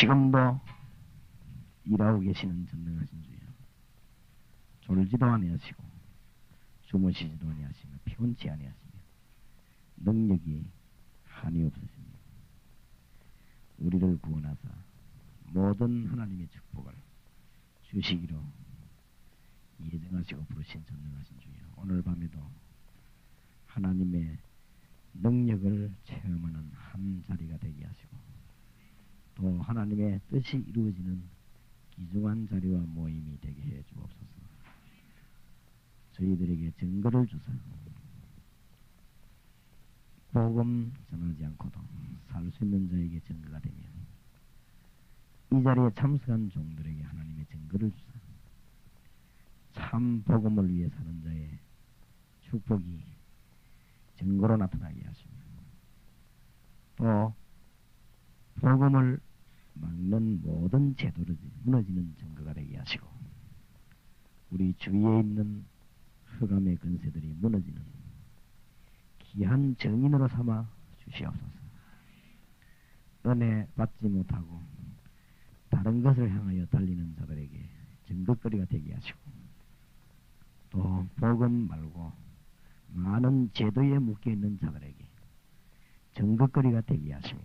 지금도 일하고 계시는 전능하신 주여, 졸지도 아니하시고 주무시지도 아니하시며 피곤치 아니하시며 능력이 한이 없으시니 우리를 구원하사 모든 하나님의 축복을 주시기로 예정하시고 부르신 전능하신 주여, 오늘 밤에도 하나님의 능력을 체험하는 한 자리가 되게 하시고 또 하나님의 뜻이 이루어지는 귀중한 자리와 모임이 되게 해 주옵소서. 저희들에게 증거를 주사 복음 전하지 않고도 살 수 있는 자에게 증거가 되며 이 자리에 참석한 종들에게 하나님의 증거를 주사 참 복음을 위해 사는 자의 축복이 증거로 나타나게 하시며 또 복음을 막는 모든 제도를 무너지는 증거가 되게 하시고 우리 주위에 있는 흑암의 근세들이 무너지는 귀한 증인으로 삼아 주시옵소서. 은혜 받지 못하고 다른 것을 향하여 달리는 자들에게 증거거리가 되게 하시고 또 복음 말고 많은 제도에 묶여있는 자들에게 증거거리가 되게 하시며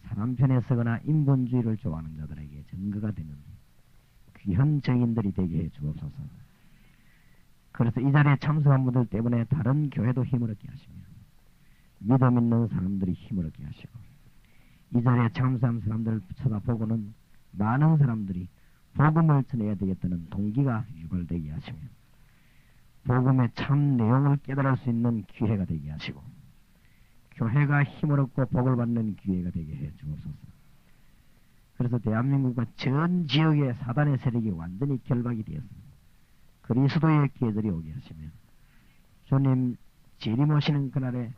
사람 편에 서거나 인본주의를 좋아하는 자들에게 증거가 되는 귀한 증인들이 되게 해 주옵소서. 그래서 이 자리에 참석한 분들 때문에 다른 교회도 힘을 얻게 하시며 믿음 있는 사람들이 힘을 얻게 하시고 이 자리에 참석한 사람들을 쳐다보고는 많은 사람들이 복음을 전해야 되겠다는 동기가 유발되게 하시며 복음의 참 내용을 깨달을 수 있는 기회가 되게 하시고 교회가 힘을 얻고 복을 받는 기회가 되게 해 주옵소서. 그래서 대한민국과 전 지역의 사단의 세력이 완전히 결박이 되었습니다. 그리스도의 계절이 오게 하시며 주님 재림오시는 그날에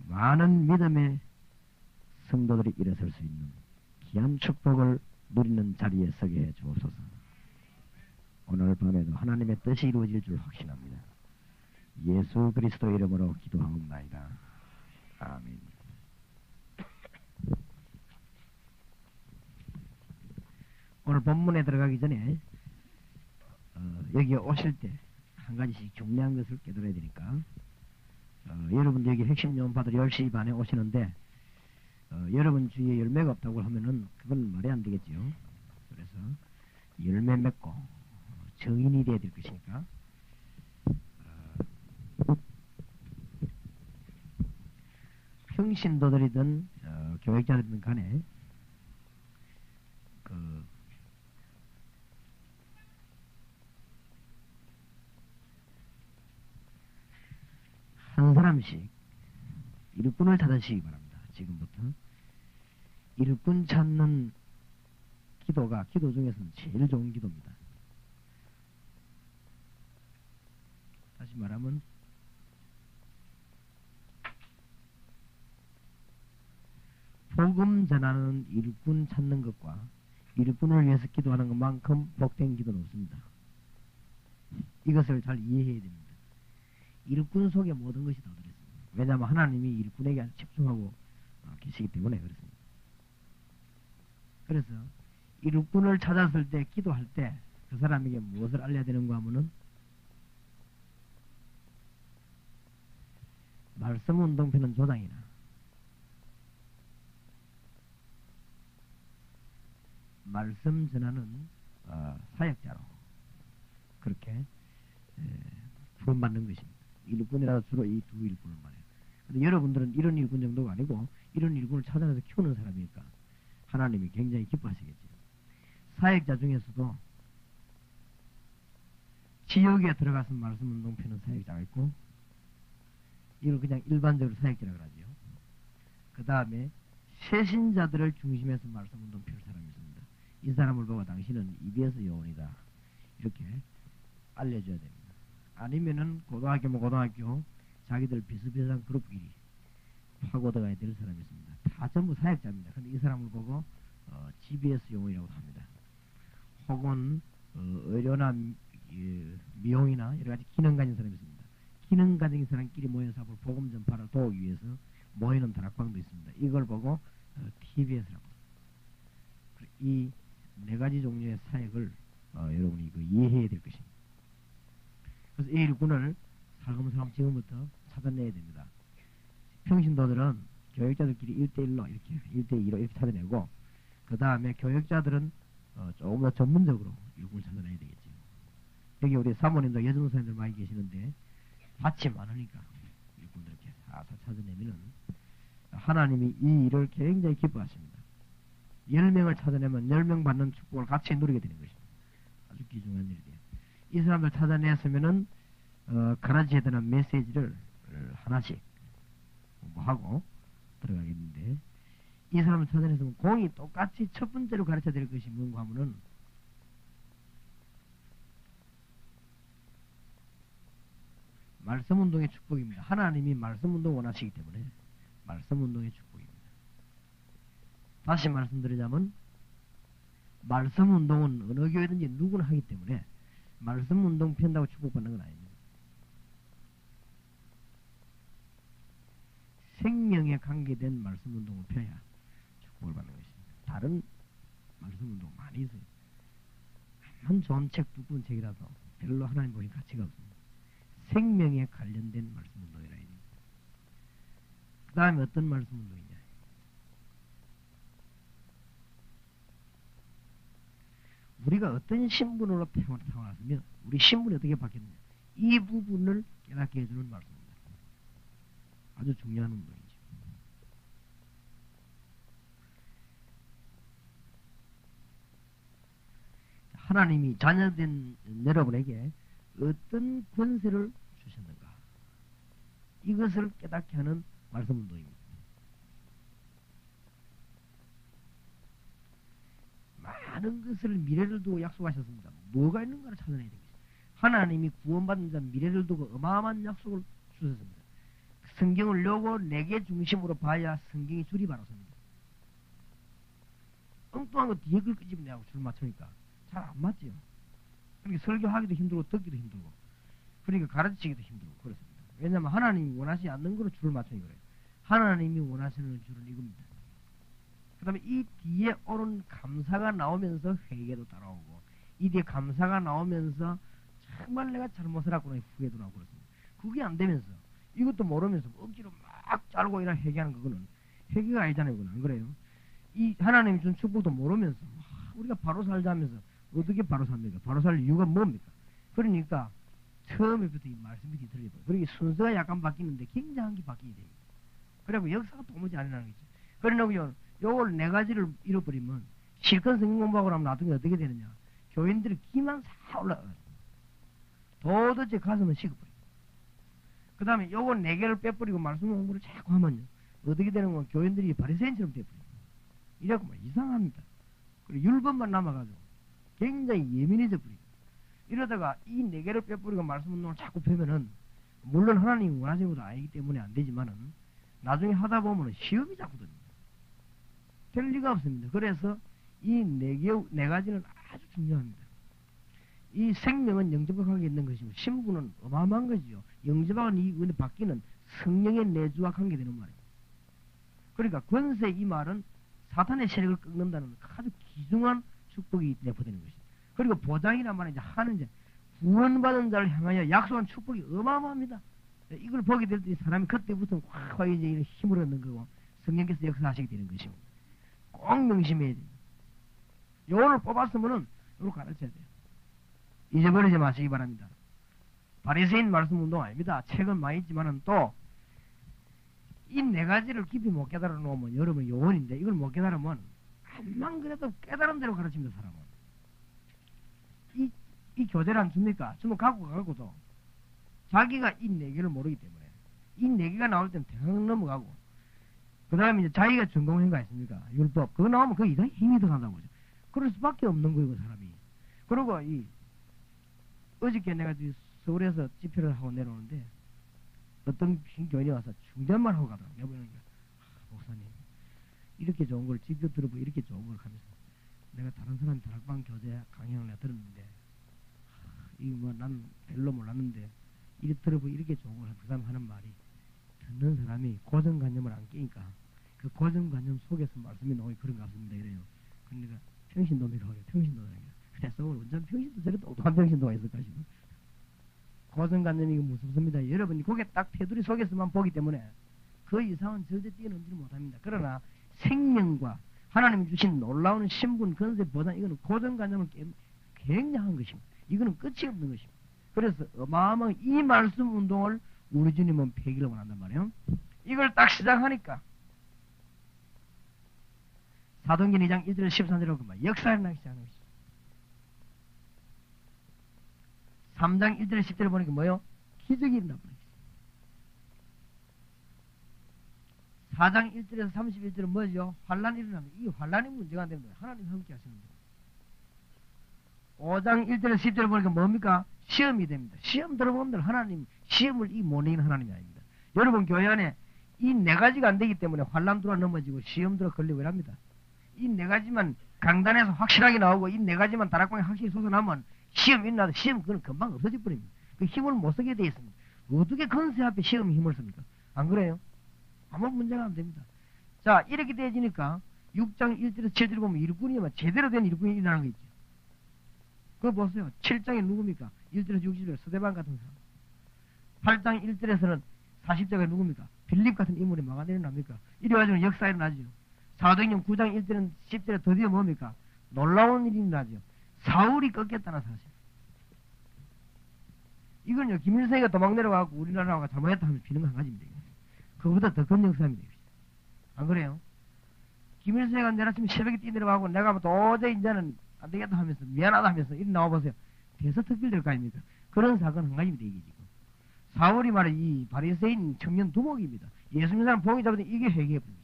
많은 믿음의 성도들이 일어설 수 있는 귀한 축복을 누리는 자리에 서게 해 주옵소서. 오늘 밤에도 하나님의 뜻이 이루어질 줄 확신합니다. 예수 그리스도 이름으로 기도하옵나이다. 아멘. 오늘 본문에 들어가기 전에 여기 오실 때 한 가지씩 중요한 것을 깨달아야 되니까 여러분 여기 핵심 요원파들 10시 반에 오시는데 여러분 주위에 열매가 없다고 하면은 그건 말이 안 되겠지요. 그래서 열매 맺고 정인이 돼야 될 것이니까 평신도들이든 교역자들이든 간에 한 사람씩 일꾼을 찾으시기 바랍니다. 지금부터 일꾼 찾는 기도가 기도 중에서는 제일 좋은 기도입니다. 다시 말하면 복음 전하는 일꾼 찾는 것과 일꾼을 위해서 기도하는 것만큼 복된 기도는 없습니다. 이것을 잘 이해해야 됩니다. 일꾼 속에 모든 것이 다 들어있습니다. 왜냐하면 하나님이 일꾼에게 집중하고 계시기 때문에 그렇습니다. 그래서 일꾼을 찾았을 때 기도할 때 그 사람에게 무엇을 알려야 되는가 하면은 말씀 운동편은 조장이나 말씀 전하는 사역자로 그렇게 구원받는 것입니다. 일꾼이라도 주로 이 두 일꾼을 말해요. 근데 여러분들은 이런 일꾼 정도가 아니고 이런 일꾼을 찾아내서 키우는 사람이니까 하나님이 굉장히 기뻐하시겠죠. 사역자 중에서도 지역에 들어가서 말씀 운동편은 사역자가 있고 이걸 그냥 일반적으로 사역자라고 하죠. 그 다음에 새신자들을 중심해서 말씀 운동 펼 사람이 있습니다. 이 사람을 보고 당신은 EBS 요원이다 이렇게 알려줘야 됩니다. 아니면은 고등학교 자기들 비슷비슷한 그룹끼리 파고들어야 될 사람이 있습니다. 다 전부 사역자입니다. 근데 이 사람을 보고 GBS 요원이라고 합니다. 혹은 의료나 미용이나 여러 가지 기능 가진 사람이 있습니다. 기능 가진 사람끼리 모여서 복음 전파를 도우기 위해서 모이는 다락방도 있습니다. 이걸 보고 TBS라고. 이 네 가지 종류의 사역을 여러분이 이해해야 될 것입니다. 그래서 이 일꾼을 살금살금 지금부터 찾아내야 됩니다. 평신도들은 교역자들끼리 1대1로 이렇게 1대2로 이렇게 찾아내고 그 다음에 교역자들은 조금 더 전문적으로 일꾼을 찾아내야 되겠죠. 여기 우리 사모님도 여전 선생님들 많이 계시는데 밭이 많으니까 일꾼들 이렇게 살살 찾아내면은 하나님이 이 일을 굉장히 기뻐하십니다. 10명을 찾아내면 10명 받는 축복을 같이 누리게 되는 것입니다. 아주 귀중한 일이에요. 이 사람들 찾아냈으면은 가라지에 대한 메시지를 하나씩 공부하고 들어가겠는데 이 사람을 찾아냈으면 공이 똑같이 첫 번째로 가르쳐야 될 것이 뭔가 하면은 말씀운동의 축복입니다. 하나님이 말씀운동 원하시기 때문에 말씀운동의 축복입니다. 다시 말씀드리자면 말씀운동은 어느 교회든지 누구나 하기 때문에 말씀운동 편다고 축복받는 건 아닙니다. 생명에 관계된 말씀운동을 펴야 축복을 받는 것입니다. 다른 말씀운동 많이 있어요. 한 좋은 책, 두꺼운 책이라도 별로 하나님 보신 가치가 없습니다. 생명에 관련된 말씀운동이라 해야 됩니다. 그 다음에 어떤 말씀운동이냐. 우리가 어떤 신분으로 태어났으면 우리 신분이 어떻게 바뀌었느냐. 이 부분을 깨닫게 해주는 말씀입니다. 아주 중요한 운동이죠. 하나님이 자녀된 여러분에게 어떤 권세를 주셨는가. 이것을 깨닫게 하는 말씀운동입니다. 많은 것을 미래를 두고 약속하셨습니다. 뭐가 있는가를 찾아내야 됩니다. 하나님이 구원받은 자 미래를 두고 어마어마한 약속을 주셨습니다. 성경을 요거 4개 중심으로 봐야 성경이 줄이 바로 섭니다. 엉뚱한 거 뒤에 글 끄집어내고 줄 맞추니까 잘 안 맞지요. 그러니까 설교하기도 힘들고 듣기도 힘들고 그러니까 가르치기도 힘들고 그렇습니다. 왜냐하면 하나님이 원하지 않는 거로 줄을 맞추니 그래요. 하나님이 원하시는 줄은 이겁니다. 그 다음에 이 뒤에 오른 감사가 나오면서 회개도 따라오고 이 뒤에 감사가 나오면서 정말 내가 잘못을 했구나 후회도 나오고 그렇습니다. 그게 안 되면서 이것도 모르면서 억지로 막 자르고 이런 회개하는 그거는 회개가 아니잖아요. 그건 안 그래요? 이 하나님이 준 축복도 모르면서 우리가 바로 살자면서 어떻게 바로 삽니까? 바로 살 이유가 뭡니까? 그러니까 처음에부터 이 말씀이 뒤틀려버려요. 그러니까 순서가 약간 바뀌는데 굉장한 게 바뀌게 됩니다. 그리고 역사가 도무지 안 일어나는 거죠. 그러냐고요. 요걸 4가지를 잃어버리면 실컷 성경 공부하고 나면 나중에 어떻게 되느냐. 교인들이 기만 사 올라가요. 도대체 가슴은 식어버려요. 그 다음에 요거 4개를 빼버리고 말씀 공부를 자꾸 하면요. 어떻게 되는 건 교인들이 바리새인처럼 돼버려요. 이래갖고 막 이상합니다. 그리고 율법만 남아가지고 굉장히 예민해져 버려요. 이러다가 이 4개를 빼버리고 말씀 운동을 자꾸 펴면은 물론 하나님이 원하시는 것도 아니기 때문에 안 되지만은 나중에 하다 보면은 시험이 자꾸 듭니다. 될 리가 없습니다. 그래서 이 4가지는 아주 중요합니다. 이 생명은 영접과 관계 있는 것이고 신분은 어마어마한 것이죠. 영접하는 이 은혜 받기는 성령의 내주와 관계되는 말입니다. 그러니까 권세 이 말은 사탄의 세력을 끊는다는 아주 귀중한 축복이 내포되는 것입니다. 그리고 보장이란 말은 이제 하는 이제 구원받은 자를 향하여 약속한 축복이 어마어마합니다. 이걸 보게 될 때 사람이 그때부터 확 이제 이런 힘을 얻는 거고 성령께서 역사하시게 되는 것입니다. 꼭 명심해야 됩니다. 요거를 뽑았으면은 요걸 가르쳐야 돼요. 잊어버리지 마시기 바랍니다. 바리새인 말씀 운동 아닙니다. 책은 많이 있지만은 또 이 4가지를 깊이 못 깨달아 놓으면 여러분 요원인데 이걸 못 깨달으면 암만 그래도 깨달은 대로 가르칩니다. 사람은. 이 교재를 안 줍니까? 주면 갖고 가고도 자기가 이 4개를 모르기 때문에 이 4개가 나올 때는 대강 넘어가고 그 다음에 이제 자기가 전공한 있습니까? 율법. 그거 나오면 그게 이상히 힘이 들어간다고 그러죠. 그럴 수밖에 없는 거예요, 사람이. 그리고 어저께 내가 서울에서 집회를 하고 내려오는데 어떤 교인이 와서 중단만 하고 가더라고요. 여보니까 목사님 이렇게 좋은 걸 직접 들어보고 이렇게 좋은 걸 하면서 내가 다른 사람 다락방 교재 강연을 내가 들었는데 이거 뭐 난 별로 몰랐는데 이렇게 들어보고 이렇게 좋은 걸 그 사람 하는 말이 듣는 사람이 고정관념을 안 끼니까 그 고정관념 속에서 말씀이 나오기 그런 것 같습니다. 이래요. 그러니까 평신도미로 그래. 평신도다. 그래서 완전 평신도 저래 똑똑한 평신도가 있을까 싶어. 고정관념이 무섭습니다. 여러분이 고개 딱 테두리 속에서만 보기 때문에 그 이상은 절대 뛰어넘지를 못합니다. 그러나 생명과 하나님이 주신 놀라운 신분, 건세, 보장, 이거는 고정관념을 굉장한 것입니다. 이거는 끝이 없는 것입니다. 그래서 어마어마한 이 말씀 운동을 우리 주님은 폐기를 원한단 말이에요. 이걸 딱 시작하니까 사도행전 2장 1절 13절로 그만 역사를 나기 시작하는 것입니다. 3장 1절 10절을 보니까 뭐요? 기적이 일어나 버린 것입니다. 4장 1절에서 31절은 뭐죠? 환란이 일어납니다. 이 환란이 문제가 안 됩니다. 하나님 함께 하시는 거예요. 5장 1절에서 10절을 보니까 뭡니까? 시험이 됩니다. 시험 들어보면 하나님, 시험을 못 이기는 하나님이 아닙니다. 여러분 교회 안에 이 네 가지가 안 되기 때문에 환란 들어 넘어지고 시험 들어 걸리고 이랍니다. 이 네 가지만 강단에서 확실하게 나오고 이 네 가지만 다락방에 확실히 솟아나면 시험 일어나도 시험 그건 금방 없어질 뿐입니다. 그 힘을 못 쓰게 돼 있습니다. 어떻게 건세 앞에 시험이 힘을 씁니까? 안 그래요? 아무 문제가 안 됩니다. 자, 이렇게 되어지니까 6장 1절에서 7절 보면 일꾼이 제대로 된 일꾼이 일어나는 거 있죠. 그거 보세요. 7장에 누굽니까? 1절에서 60절 스데반 같은 사람. 8장 1절에서는 40절에 누굽니까? 빌립 같은 인물이 막아 내려납니까? 이래가지고 역사 일어나죠. 사도행전 9장 1절은 10절에 드디어 뭡니까? 놀라운 일이 일어나죠. 사울이 꺾였다는 사실. 이건요, 김일성이가 도망 내려가고 우리나라가 잘못했다 하면 비는 거 한 가지입니다. 그거보다 더 큰 역사입니다. 안 그래요? 김일성이가 내일 아침에 새벽에 뛰 내려가고 내가 도저히 이제는 안 되겠다 하면서 미안하다 하면서 이리 나와보세요. 대서특필될 거 아닙니까? 그런 사건 한 가지입니다. 이게 지금. 사울이 말해 이 바리새인 청년 두목입니다. 예수님 사람 봉이 잡으니 이게 회개해버립니다.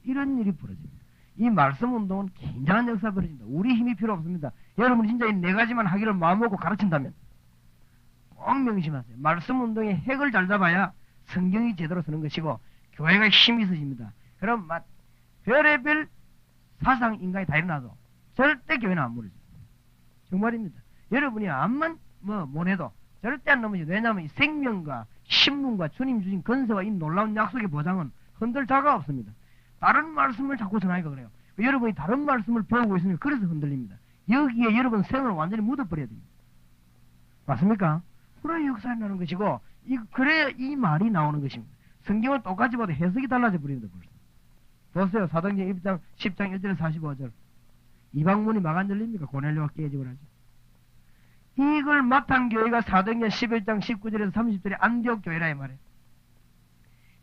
이런 일이 벌어집니다. 이 말씀 운동은 굉장한 역사가 벌어집니다. 우리 힘이 필요 없습니다. 여러분 진짜 이 네 가지만 하기를 마음먹고 가르친다면 꼭 명심하세요. 말씀 운동의 핵을 잘 잡아야 성경이 제대로 쓰는 것이고 교회가 힘이 있으십니다. 그럼 별의별 사상 인간이 다 일어나도 절대 교회는 안 무너집니다. 정말입니다. 여러분이 암만 못해도 절대 안 넘어지죠. 왜냐하면 이 생명과 신분과 주님 주신 건세와 이 놀라운 약속의 보장은 흔들 자가 없습니다. 다른 말씀을 자꾸 전하니까 그래요. 여러분이 다른 말씀을 배우고 있으니까 그래서 흔들립니다. 여기에 여러분 생을 완전히 묻어버려야 됩니다. 맞습니까? 그래야 역사에 나는 것이고 그래야 이 말이 나오는 것입니다. 성경을 똑같이 봐도 해석이 달라져 버립니다. 벌써. 보세요. 사도행전 1장 10장 1절에서 45절 이방문이 막 안 열립니까? 고넬료가 깨지고 나죠. 이걸 맡은 교회가 사도행전 11장 19절에서 30절에 안디옥 교회라 이 말이에요.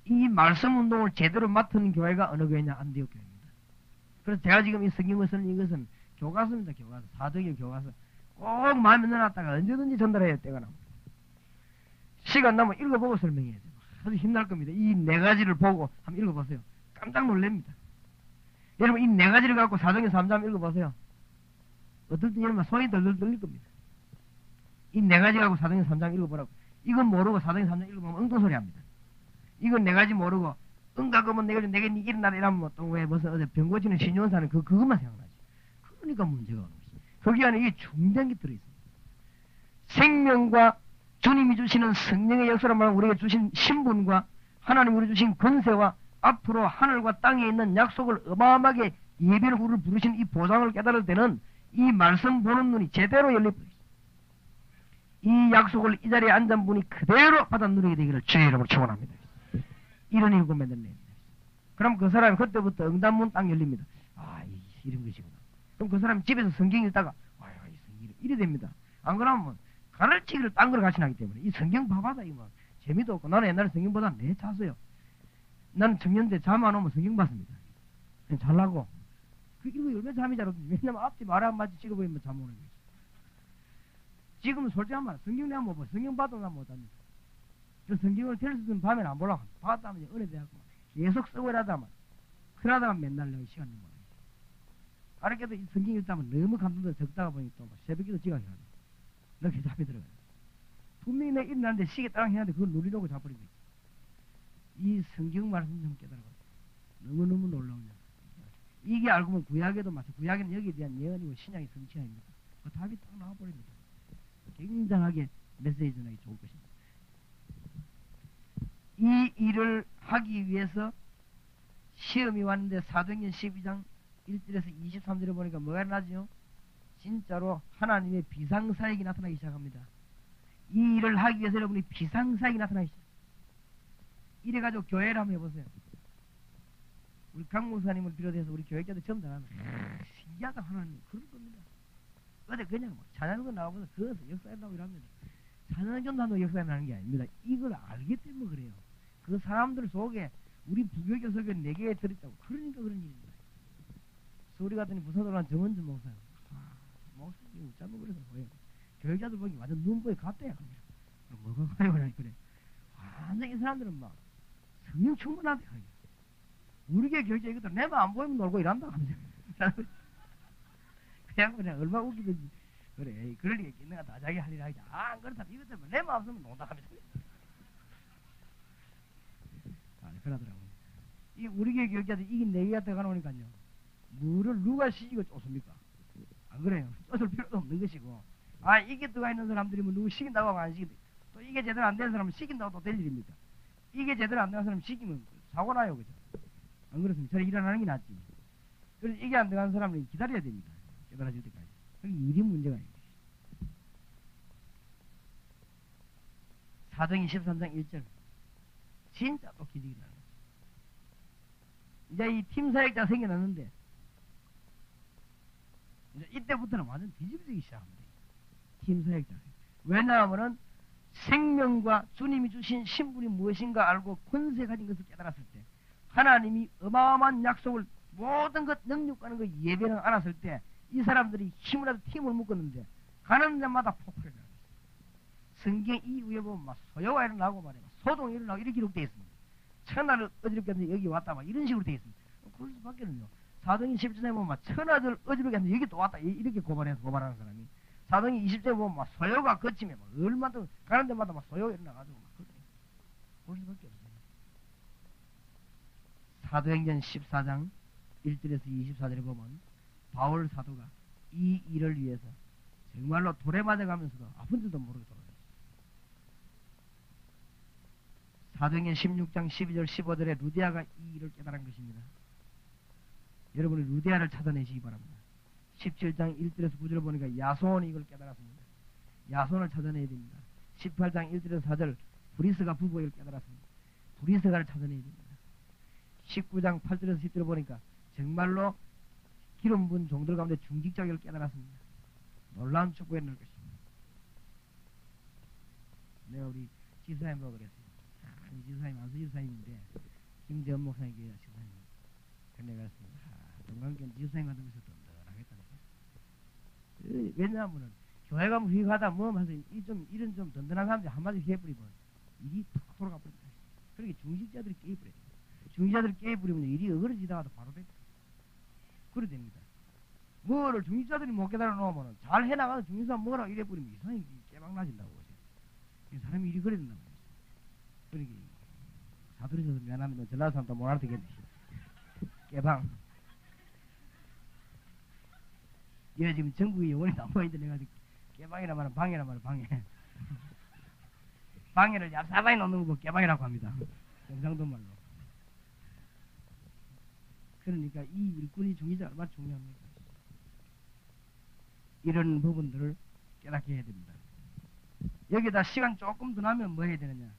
이 말씀 운동을 제대로 맡은 교회가 어느 교회냐? 안디옥 교회입니다. 그래서 제가 지금 이 성경을 쓰는 이것은 교과서입니다. 교과서. 사도행전 교과서. 꼭 마음에 넣어놨다가 언제든지 전달해야 때가 나옵니다. 시간 나면 읽어보고 설명해야 돼요. 아주 힘날 겁니다. 이 네 가지를 보고 한번 읽어보세요. 깜짝 놀랍니다. 여러분 이 네 가지를 갖고 사도행전 3장 읽어보세요. 어떨 때 여러분 손이 덜덜 떨릴 겁니다. 이 네 가지 갖고 사도행전 3장 읽어보라고. 이건 모르고 사도행전 3장 읽어보면 엉뚱소리 합니다. 이건 네 가지 모르고 응가그면 내게 일어나라 이러면 또 왜 무슨 어제 병 고치는 신용사는 그것만 생각나지. 그러니까 문제가 오는 거지. 거기 안에 이게 중대한 게 들어있습니다. 생명과 주님이 주시는 성령의 역사란 말은 우리에게 주신 신분과 하나님 우리 주신 권세와 앞으로 하늘과 땅에 있는 약속을 어마어마하게 예배를 우리를 부르신 이 보장을 깨달을 때는 이 말씀 보는 눈이 제대로 열려버립니다. 이 약속을 이 자리에 앉은 분이 그대로 받아 누리게 되기를 주의 이름으로 축원합니다. 이런 일곱 만들네. 그럼 그 사람이 그때부터 응답문 딱 열립니다. 아, 이런 것이구나. 그럼 그 사람이 집에서 성경 읽다가 아유, 이 성경 이래 됩니다. 안 그러면 가르치기를 딴 걸 같이 나기 때문에 이 성경 봐봐다 이거 재미도 없고 나는 옛날에 성경보다 내 잤어요. 나는 청년 때 잠 안 오면 성경 봤습니다. 잘나고 이거 얼마나 잠이 잘 오든지 왜냐면 앞뒤 말 한마디 찍어버리면 잠 오는 거지. 지금은 솔직한 말 성경 내가 못 봐. 성경 봐도 난 못합니다. 그 성경을 텔레비전 밤에는 안 보려고 봤다면 은혜 대하고 계속 쓰고 이러다만 그러다가 맨날 내가 시간 내고 아랫게도 이 성경 읽다면 너무 감동도 적다가 보니 또 새벽에도 지각이 가요. 이렇게 잠이 들어가요. 분명히 내가 일어났는데 시계 따랑 해야 돼. 그걸 누리려고 자버리고 이 성경 말씀 좀 깨달아봐. 너무너무 놀라운 일. 이게 알고 보면 구약에도 마찬가지. 구약에는 여기에 대한 예언이고 신약의 성취아닙니까? 그 답이 딱 나와버립니다. 굉장하게 메시지 전하기 좋을 것입니다. 이 일을 하기 위해서 시험이 왔는데 사도행전 12장 1절에서 23절에 보니까 뭐가 일어나죠? 진짜로 하나님의 비상사역이 나타나기 시작합니다. 이 일을 하기 위해서 여러분이 비상사역이 나타나기 시작. 이래가지고 교회를 한번 해보세요. 우리 강 목사님을 비롯해서 우리 교육자들 전부 다 신기하다 하나님 그럴 겁니다. 어제 그냥 뭐 찬양도 나와보서 그것을 역사에 나오고 이랍니다. 찬양전도 역사에 나는 게 아닙니다. 이걸 알기 때문에 그래요. 그 사람들 속에 우리 부교교 설교 4개에 들었다고 그러니까 그런 일입니다. 서울에 갔더니 부산으로 정원준 목사님 목사님 웃자고 그래서 뭐예요. 교육자들 보기 완전 눈보에 갔대요. 뭐가 가요 그래. 완전 이 사람들은 막 성령 충분하대. 우리 교회 교육자 이것들 내만 안 보이면 놀고 이란다 하면서 그냥 얼마나 웃기든지 그래 그럴 리가 있겠는가 다 자기 할 일 하지 안 그렇다면 이것 때문에 내만 없으면 논다 하면서 그러더라고요. 이 우리 교회 교육자들 이긴 4개가 들어가놓으니까요 물을 누가 시키고 쫓습니까? 안 그래요? 쫓을 필요도 없는 것이고 이게 들어가 있는 사람들이 뭐 누구 시킨다고 하고 안 시킨다 또 이게 제대로 안 되는 사람은 시킨다고 또 될 일입니까? 이게 제대로 안 되는 사람 시키면 사고 나요 그죠? 안 그렇습니까? 저리 일어나는 게 낫지. 그래서 이게 안 들어가는 사람은 기다려야 됩니다. 깨달아질 때까지. 그게 일이 문제가 있는 것이죠. 사도행전 13장 1절. 진짜 또 기적이 나는 거죠. 이제 이 팀사역자가 생겨났는데 이제 이때부터는 완전 뒤집어지기 시작합니다. 팀사역자. 왜냐하면은 생명과 주님이 주신 신분이 무엇인가 알고 권세 가진 것을 깨달았을 때 하나님이 어마어마한 약속을 모든 것 능력하는 것 예배를 알았을 때 이 사람들이 힘을 해서 팀을 묶었는데 가는 데마다 폭발을 하는 거예요. 성경 이후에 보면 막 소요가 일어나고 말이야 소동이 일어나고 이렇게 기록되어 있습니다. 천하를 어지럽게 했는데 여기 왔다 막 이런 식으로 되어 있습니다. 그럴 수밖에는요. 사도행 10절에 보면 막 천하를 어지럽게 했는데 여기 또 왔다 이렇게 고발하는 사람이 사도행 20절에 보면 막 소요가 거치면 막 얼마나 가는 데마다 막 소요가 일어나가지고 막 그래. 그럴 수밖에 없어요. 사도행전 14장 1절에서 24절에 보면 바울 사도가 이 일을 위해서 정말로 돌에 맞아가면서도 아픈 줄도 모르게 돌아다녔어요. 사도행전 16장 12절 15절에 루디아가 이 일을 깨달은 것입니다. 여러분이 루디아를 찾아내시기 바랍니다. 17장 1절에서 9절을 보니까 야손이 이걸 깨달았습니다. 야손을 찾아내야 됩니다. 18장 1절에서 4절 브리스가 부부를 깨달았습니다. 브리스가를 찾아내야 됩니다. 19장 8절에서 10절을 보니까 정말로 기름 부은 종들 가운데 중직자격을 깨달았습니다. 놀라운 축복에 넣을 것입니다. 내가 우리 집사님하고 그랬어요. 우리 집사님 안수 집사님인데 김재원 목사님 교회 집사님. 근데 그랬습니다. 동강교는 집사님 같은 것이 든든하겠다는. 왜냐하면은 교회 가면 휘가다 뭐 하면서 이런 좀 든든한 사람들이 한마디 해버리면 일이 탁 돌아가 버립니다. 그렇게 중직자들이 깨버려요. 중직자들이 깨버리면 일이 어그러지다가도 바로 됩니다. 그래 됩니다. 뭐를 중직자들이 못 깨달아 놓으면 잘 해나가서 중직자 뭐라 이래버리면 이상하게 깨방 나진다고 그러죠. 사람이 일이 그래 된다고 그러죠. 그러니까 사투리에서 미안하면 전라도 사람 다 못 알아듣겠네. 깨방. 얘 지금 전국에 영원히 다 모여있는데 내가 깨방이라 말은 방해라 말은 방해. 방해를 얍사바에 놓는 거 깨방이라고 합니다. 경상도 말로. 그러니까 이 일꾼이 중의자 얼마나 중요합니까? 이런 부분들을 깨닫게 해야 됩니다. 여기다 시간 조금 더 나면 뭐 해야 되느냐?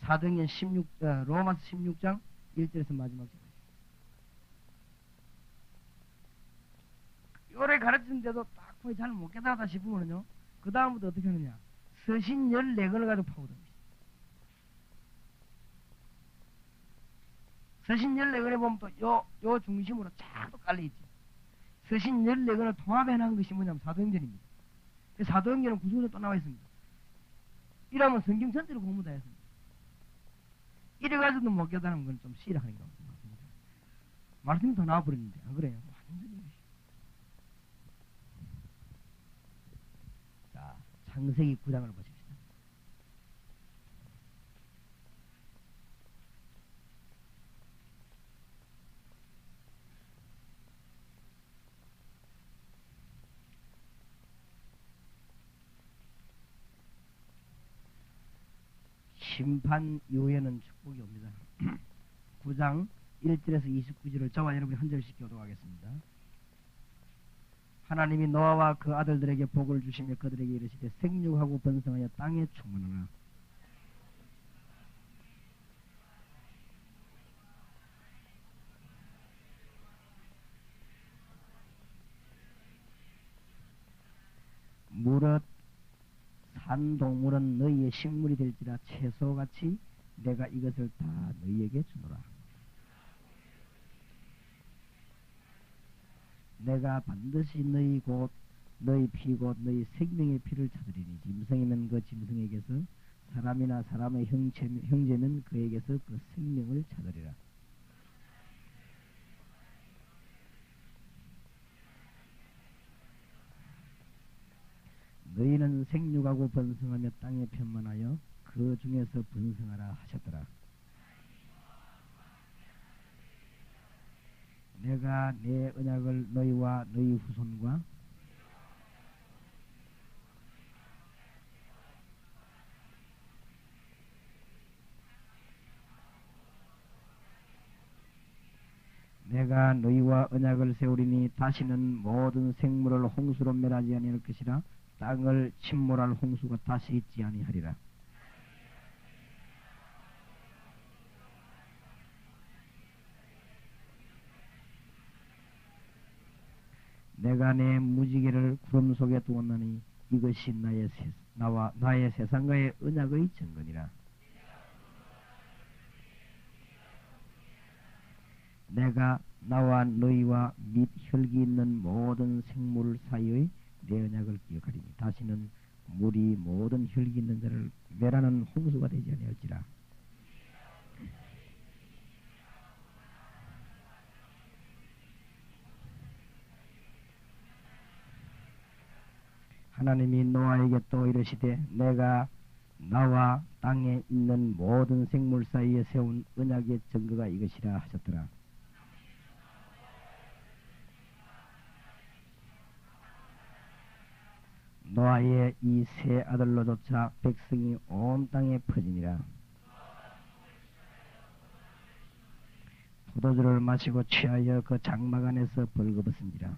사도행전 로마서 16장 1절에서 마지막 절. 요래 가르치는데도 딱 거의 잘 못 깨달았다 싶으면요. 그 다음부터 어떻게 하느냐? 서신 14권을 가지고 파고듭니다. 서신 14권에 보면 또 요 중심으로 쫙 또 깔려있지. 서신 14권을 통합해놓은 것이 뭐냐면 사도행전입니다. 사도행전은 구성으로 또 나와 있습니다. 이러면 성경 전체를 공부 다 했습니다. 이래가지고도 못 깨달은 건 좀 시락하는 것 같습니다. 말씀이 더 나와버렸는데, 안 그래요? 완전히. 자, 창세기 9장을 보십시다. 심판 이후에는 축복이 옵니다. 9장 1절에서 29절을 저와 여러분이 한 절씩 교독하겠습니다. 하나님이 노아와 그 아들들에게 복을 주시며 그들에게 이르시되 생육하고 번성하여 땅에 충만하라. 무릇 산 동물은 너희의 식물이 될지라 채소같이 내가 이것을 다 너희에게 주노라. 내가 반드시 너희 곧 너희 피 곧 너희 생명의 피를 찾으리니 짐승이면 그 짐승에게서 사람이나 사람의 형제면 그에게서 그 생명을 찾으리라. 너희는 생육하고 번성하며 땅에 편만하여 그 중에서 번성하라 하셨더라. 내가 내 언약을 너희와 너희 후손과 내가 너희와 언약을 세우리니 다시는 모든 생물을 홍수로 멸하지 아니할 것이라. 땅을 침몰할 홍수가 다시 있지 아니하리라. 내가 내 무지개를 구름 속에 두었나니 이것이 나의 세상과의 언약의 증거니라. 내가 나와 너희와 및 혈기 있는 모든 생물 사이의 내 언약을 기억하리니 다시는 물이 모든 혈기 있는 자를 멸하는 홍수가 되지 아니할지라. 하나님이 노아에게 또 이르시되 내가 나와 땅에 있는 모든 생물 사이에 세운 언약의 증거가 이것이라 하셨더라. 노아의 이 세 아들로조차 백성이 온 땅에 퍼지니라. 포도주를 마시고 취하여 그 장막 안에서 벌거벗은지라.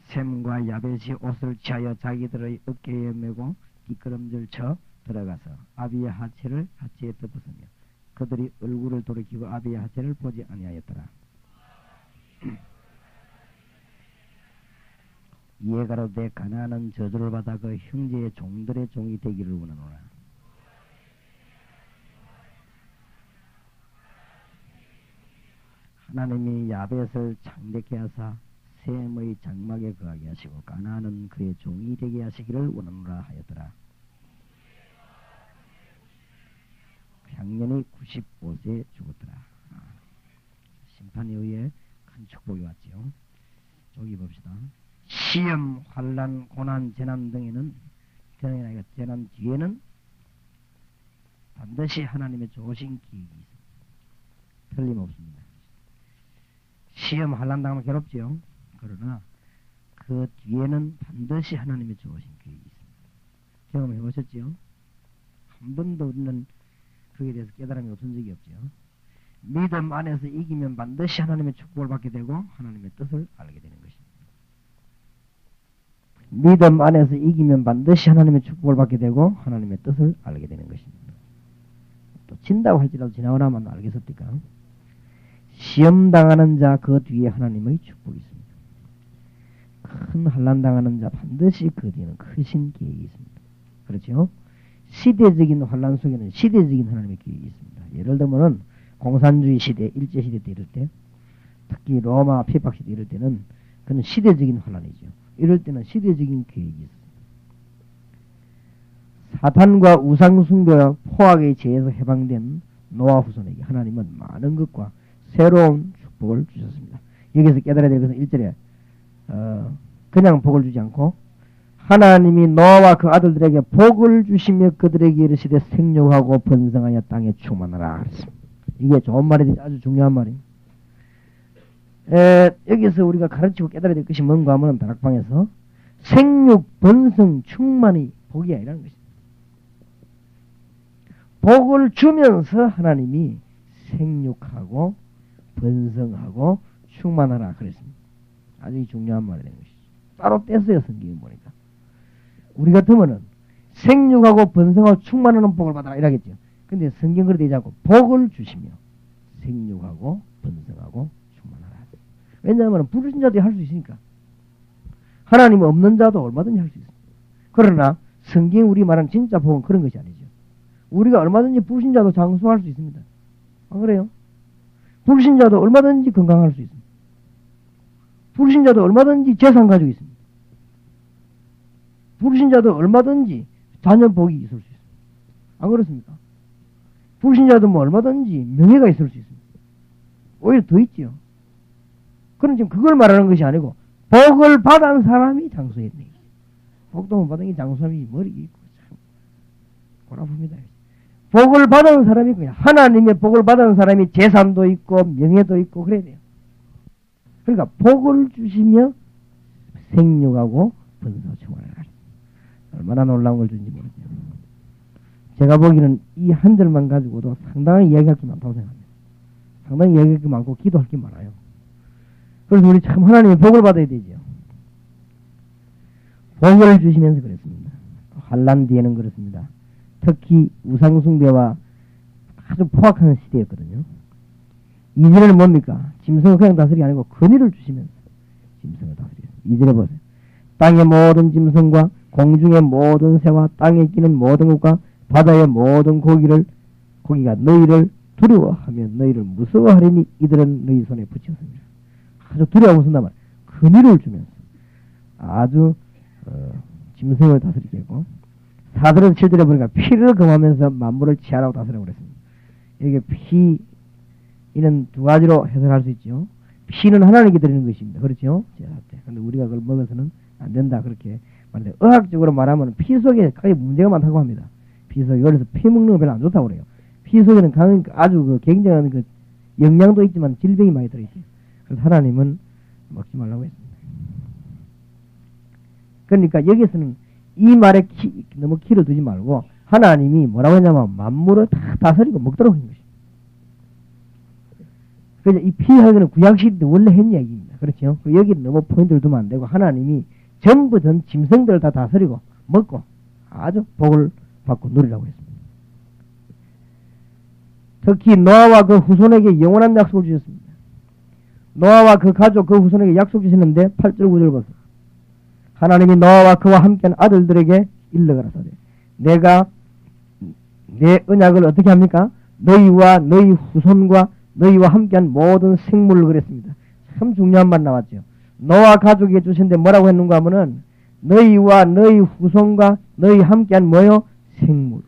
셈과 야벳이 옷을 취하여 자기들의 어깨에 메고 뒷걸음질 쳐 들어가서 아비의 하체를 하체에 덮었으며 그들이 얼굴을 돌이키고 아비의 하체를 보지 아니하였더라. 이에 가로되 가나안은 저주를 받아 그 형제의 종들의 종이 되기를 원하노라. 하나님이 야벳을 창대케 하사 셈의 장막에 거하게 하시고 가나안은 그의 종이 되게 하시기를 원하노라 하였더라. 향년이 95세에 죽었더라. 심판에 의해 큰 축복이 왔지요. 저기 봅시다. 시험, 환난, 고난, 재난 등에는 재난 뒤에는 반드시 하나님의 좋으신 기획이 있습니다. 틀림없습니다. 시험, 환난 당하면 괴롭지요. 그러나 그 뒤에는 반드시 하나님의 좋으신 계획이 있습니다. 경험해 보셨지요? 한 번도 우리는 그에 대해서 깨달음이 없은 적이 없죠. 믿음 안에서 이기면 반드시 하나님의 축복을 받게 되고 하나님의 뜻을 알게 되는 것입니다. 믿음 안에서 이기면 반드시 하나님의 축복을 받게 되고 하나님의 뜻을 알게 되는 것입니다. 또 진다고 할지라도 지나오나만 알겠습니까? 시험 당하는 자 그 뒤에 하나님의 축복이 있습니다. 큰 환난 당하는 자 반드시 그 뒤에는 크신 계획이 있습니다. 그렇죠? 시대적인 환난 속에는 시대적인 하나님의 계획이 있습니다. 예를 들면은 공산주의 시대, 일제시대 때 이럴 때, 특히 로마 핍박시대 이럴 때는 그는 시대적인 환난이죠. 이럴 때는 시대적인 계획이 있습니다. 사탄과 우상숭배와 포악의 죄에서 해방된 노아 후손에게 하나님은 많은 것과 새로운 축복을 주셨습니다. 여기서 깨달아야 될 것은 1절에 그냥 복을 주지 않고 하나님이 노아와 그 아들들에게 복을 주시며 그들에게 이르시되 생육하고 번성하여 땅에 충만하라 그랬습니다. 이게 좋은 말이 아주 중요한 말이에요. 여기서 우리가 가르치고 깨달아야 될 것이 뭔가 하면 다락방에서 생육, 번성, 충만이 복이 아니라는 것입니다. 복을 주면서 하나님이 생육하고 번성하고 충만하라 그랬습니다. 아주 중요한 말이 되는 것이죠. 따로 뗐어요, 성경에 보니까. 우리 같으면은 생육하고 번성하고 충만하는 복을 받아라 이라겠죠. 근데 성경 그렇게 되지 않고 복을 주시며 생육하고 번성하고 충만하라. 왜냐하면 부르신 자도 할 수 있으니까. 하나님 없는 자도 얼마든지 할 수 있습니다. 그러나 성경 우리 말하는 진짜 복은 그런 것이 아니죠. 우리가 얼마든지 부르신 자도 장수할 수 있습니다. 안 그래요? 부르신 자도 얼마든지 건강할 수 있습니다. 부르신 자도 얼마든지 재산 가지고 있습니다. 부르신 자도 얼마든지 자녀 복이 있을 수 있습니다. 안 그렇습니까? 부르신 자도 뭐 얼마든지 명예가 있을 수 있습니다. 오히려 더 있지요. 그럼 지금 그걸 말하는 것이 아니고 복을 받은 사람이 장수했네. 복도 못 받은 게 장수함이 머리 있고 참 고라픕니다. 복을 받은 사람이 그냥 하나님의 복을 받은 사람이 재산도 있고 명예도 있고 그래야 돼요. 그러니까 복을 주시며 생육하고 번성하고 충만하라. 얼마나 놀라운 걸 주는지 모르죠. 제가 보기에는 이 한 절만 가지고도 상당히 이야기할 게 많다고 생각합니다. 상당히 이야기할 게 많고 기도할 게 많아요. 그래서 우리 참 하나님의 복을 받아야 되죠. 복을 주시면서 그랬습니다. 환난 뒤에는 그렇습니다. 특히 우상숭배와 아주 포악한 시대였거든요. 이전에는 뭡니까? 짐승을 그냥 다스리는 게 아니고 권위를 주시면서 짐승을 다스리겠습니다. 이전에 보세요. 땅의 모든 짐승과 공중의 모든 새와 땅에 끼는 모든 것과 바다의 모든 고기가 너희를 두려워하며 너희를 무서워하리니 이들은 너희 손에 붙였습니다. 아주 두려워하고 권위를 주면서 아주 짐승을 다스리게 했고 사들은 7절에 보니까 피를 금하면서 만물을 치하라고 다스리라고 그랬습니다. 이게 피는 두 가지로 해석할 수 있죠. 피는 하나님께 드리는 것입니다. 그렇죠? 제사 때. 근데 우리가 그걸 먹어서는 안 된다. 그렇게 말해요. 의학적으로 말하면 피 속에 크게 문제가 많다고 합니다. 피 속에. 그래서 피 먹는 거 별로 안 좋다고 그래요. 피 속에는 아주 굉장한 영양도 있지만 질병이 많이 들어있어요. 그래서 하나님은 먹지 말라고 했습니다. 그러니까 여기서는 이 말에 너무 키를 두지 말고 하나님이 뭐라고 했냐면 만물을 다 다스리고 먹도록 한 것입니다. 그래서 이 피하기는 구약시대 때 원래 했 얘기입니다. 그렇죠? 여기 너무 포인트를 두면 안 되고 하나님이 전부 전 짐승들을 다 다스리고 먹고 아주 복을 받고 누리라고 했습니다. 특히 노아와 그 후손에게 영원한 약속을 주셨습니다. 노아와 그 가족 그 후손에게 약속 주시는데 8절 9절 보세요. 하나님이 노아와 그와 함께한 아들들에게 일러가라사대 내가 내 언약을 어떻게 합니까? 너희와 너희 후손과 너희와 함께한 모든 생물을 그랬습니다. 참 중요한 말 나왔죠. 노아 가족에게 주신데 뭐라고 했는가 하면은 너희와 너희 후손과 너희 함께한 뭐요? 생물을.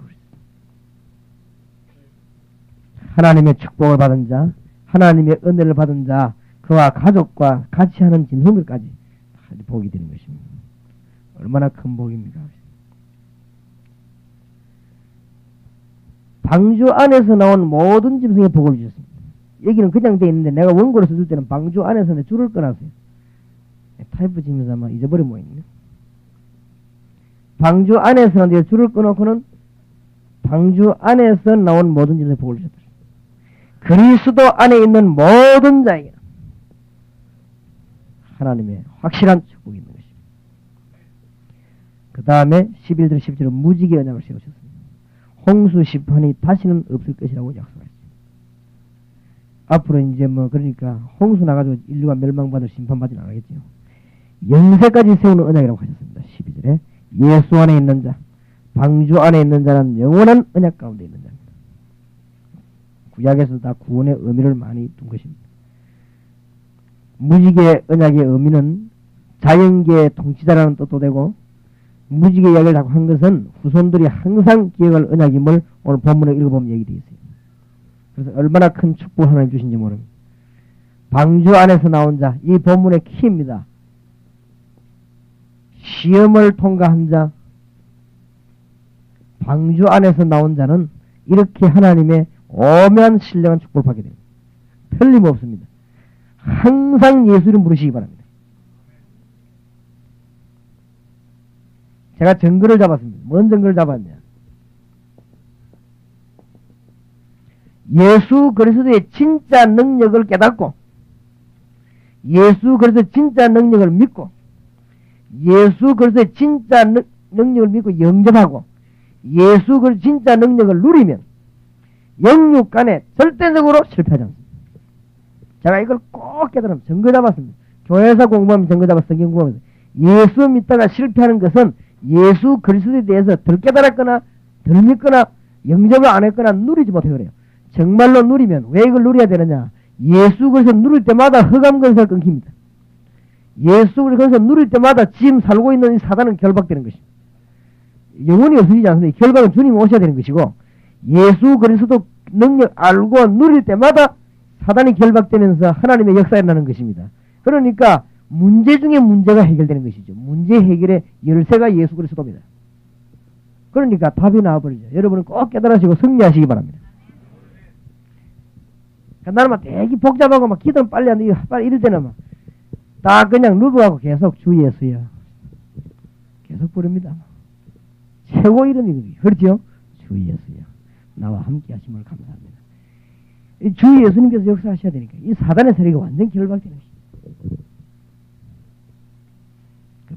하나님의 축복을 받은 자, 하나님의 은혜를 받은 자, 그와 가족과 같이 하는 짐승들까지 복이 되는 것입니다. 얼마나 큰 복입니까? 방주 안에서 나온 모든 짐승의 복을 주셨습니다. 여기는 그냥 돼 있는데 내가 원고로 써줄 때는 방주 안에서 내 줄을 끊었어요. 타이프 지면서 아마 잊어버린 모양이네. 방주 안에서 내 줄을 끊어놓고는 방주 안에서 나온 모든 짐승의 복을 주셨다. 그리스도 안에 있는 모든 자에게는 하나님의 확실한 축복이 있는 것입니다. 그 다음에 11절 10절은 무지개 언약을 세우셨습니다. 홍수 심판이 다시는 없을 것이라고 약속했습니다. 앞으로 이제 그러니까 홍수 나가지고 인류가 멸망받을 심판받지는 않겠죠. 영세까지 세우는 언약이라고 하셨습니다. 12절에 예수 안에 있는 자, 방주 안에 있는 자는 영원한 언약 가운데 있는 자입니다. 구약에서 다 구원의 의미를 많이 둔 것입니다. 무지개 언약의 의미는 자연계의 통치자라는 뜻도 되고 무지개 이야기를 자꾸 한 것은 후손들이 항상 기억할 언약임을 오늘 본문에 읽어보면 얘기되어 있어요. 그래서 얼마나 큰 축복을 하나님 주신지 모릅니다. 방주 안에서 나온 자, 이 본문의 키입니다. 시험을 통과한 자, 방주 안에서 나온 자는 이렇게 하나님의 오묘한 신령한 축복을 받게 됩니다. 틀림없습니다. 항상 예수 이름 부르시기 바랍니다. 제가 증거를 잡았습니다. 뭔 증거를 잡았냐? 예수 그리스도의 진짜 능력을 깨닫고 예수 그리스도의 진짜 능력을 믿고 예수 그리스도의 진짜 능력을 믿고 영접하고 예수 그리스도의 진짜 능력을 누리면 영육 간에 절대적으로 실패하지 않습니다. 제가 이걸 꼭 깨달으면 증거 잡았습니다. 교회에서 공부하면 증거 잡았어. 성경 공부하면서 예수 믿다가 실패하는 것은 예수 그리스도에 대해서 덜 깨달았거나 덜 믿거나 영접을 안 했거나 누리지 못해 그래요. 정말로 누리면 왜 이걸 누려야 되느냐? 예수 그리스도 누릴 때마다 흑암건설 끊깁니다. 예수 그리스도 누릴 때마다 지금 살고 있는 이 사단은 결박되는 것입니다. 영원히 없어지지 않습니다. 결박은 주님이 오셔야 되는 것이고 예수 그리스도 능력 알고 누릴 때마다 사단이 결박되면서 하나님의 역사가 일어나는 것입니다. 그러니까 문제 중에 문제가 해결되는 것이죠. 문제 해결의 열쇠가 예수 그리스도입니다. 그러니까 답이 나와버리죠. 여러분은 꼭 깨달으시고 승리하시기 바랍니다. 나는 막 되게 복잡하고 막 기도는 빨리 안 돼. 빨리 이럴 때는 막 다 그냥 누구하고 계속 주 예수야. 계속 부릅니다. 최고 이름이 그렇죠? 주 예수야. 나와 함께 하심을 감사합니다. 주 예수님께서 역사하셔야 되니까 이 사단의 세력이 완전히 결박되는 것입니다.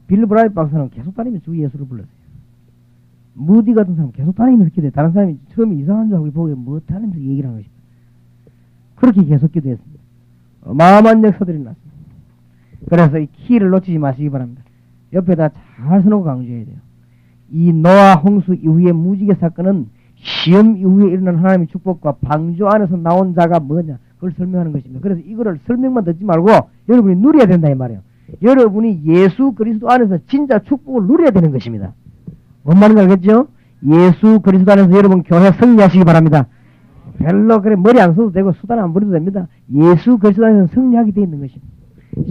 빌 브라이트 박사는 계속 다니면서 주 예수를 불렀어요. 무디 같은 사람은 계속 다니면서 기도해요. 다른 사람이 처음에 이상한 줄 알고 보고 못하면서 얘기를 하는 것입니다. 그렇게 계속 기도했습니다. 어마어마한 역사들이 났습니다. 그래서 이 키를 놓치지 마시기 바랍니다. 옆에다 잘 써놓고 강조해야 돼요. 이 노아 홍수 이후의 무지개 사건은 시험 이후에 일어난 하나님의 축복과 방주 안에서 나온 자가 뭐냐 그걸 설명하는 것입니다. 그래서 이거를 설명만 듣지 말고 여러분이 누려야 된다 이 말이에요. 여러분이 예수 그리스도 안에서 진짜 축복을 누려야 되는 것입니다. 뭔 말인지 알겠죠? 예수 그리스도 안에서 여러분 교회 승리하시기 바랍니다. 별로 그래 머리 안 써도 되고 수단 안 부려도 됩니다. 예수 그리스도 안에서 승리하게 되어 있는 것입니다.